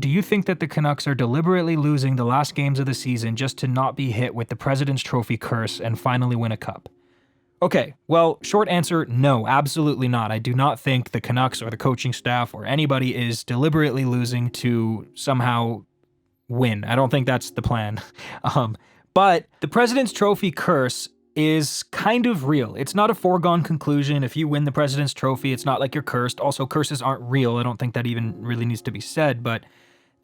do you think that the Canucks are deliberately losing the last games of the season just to not be hit with the President's Trophy curse and finally win a cup? Okay, well, short answer, no, absolutely not. I do not think the Canucks or the coaching staff or anybody is deliberately losing to somehow win. I don't think that's the plan. But the President's Trophy curse is kind of real. It's not a foregone conclusion. If you win the President's Trophy, it's not like you're cursed. Also, curses aren't real. I don't think that even really needs to be said. But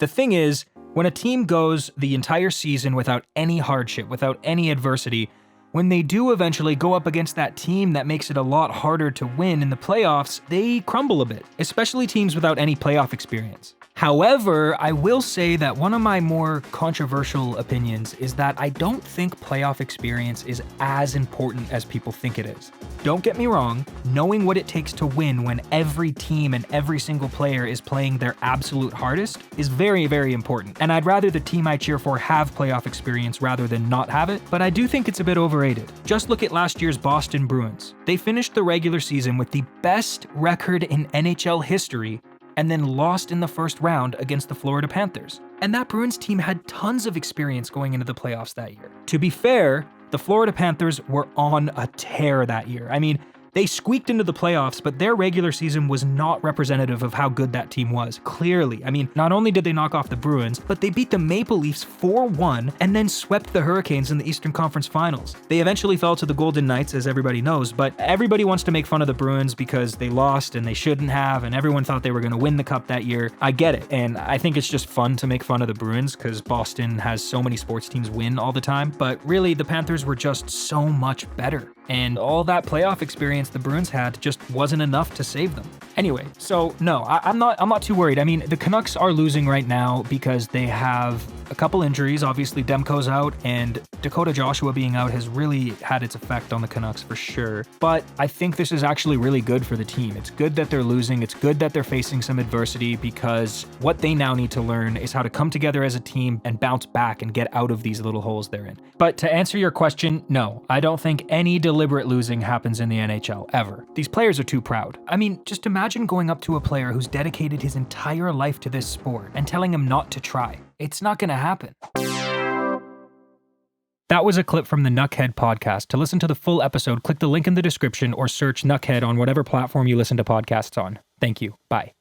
the thing is, when a team goes the entire season without any hardship, without any adversity, when they do eventually go up against that team that makes it a lot harder to win in the playoffs, they crumble a bit, especially teams without any playoff experience. However, I will say that one of my more controversial opinions is that I don't think playoff experience is as important as people think it is. Don't get me wrong, knowing what it takes to win when every team and every single player is playing their absolute hardest is very, very important. And I'd rather the team I cheer for have playoff experience rather than not have it, but I do think it's a bit overrated. Just look at last year's Boston Bruins. They finished the regular season with the best record in NHL history and then lost in the first round against the Florida Panthers. And that Bruins team had tons of experience going into the playoffs that year. To be fair, the Florida Panthers were on a tear that year. I mean, they squeaked into the playoffs, but their regular season was not representative of how good that team was, clearly. I mean, not only did they knock off the Bruins, but they beat the Maple Leafs 4-1 and then swept the Hurricanes in the Eastern Conference Finals. They eventually fell to the Golden Knights, as everybody knows, but everybody wants to make fun of the Bruins because they lost and they shouldn't have, and everyone thought they were going to win the cup that year. I get it, and I think it's just fun to make fun of the Bruins because Boston has so many sports teams win all the time, but really, the Panthers were just so much better. And all that playoff experience the Bruins had just wasn't enough to save them. Anyway, so no, I'm not too worried. I mean, the Canucks are losing right now because they have a couple injuries. Obviously, Demko's out, and Dakota Joshua being out has really had its effect on the Canucks for sure. But I think this is actually really good for the team. It's good that they're losing. It's good that they're facing some adversity because what they now need to learn is how to come together as a team and bounce back and get out of these little holes they're in. But to answer your question, no, I don't think any deliberate losing happens in the NHL, ever. These players are too proud. I mean, just imagine going up to a player who's dedicated his entire life to this sport and telling him not to try. It's not gonna happen. That was a clip from the Nuckhead Podcast. To listen to the full episode, click the link in the description or search Nuckhead on whatever platform you listen to podcasts on. Thank you. Bye.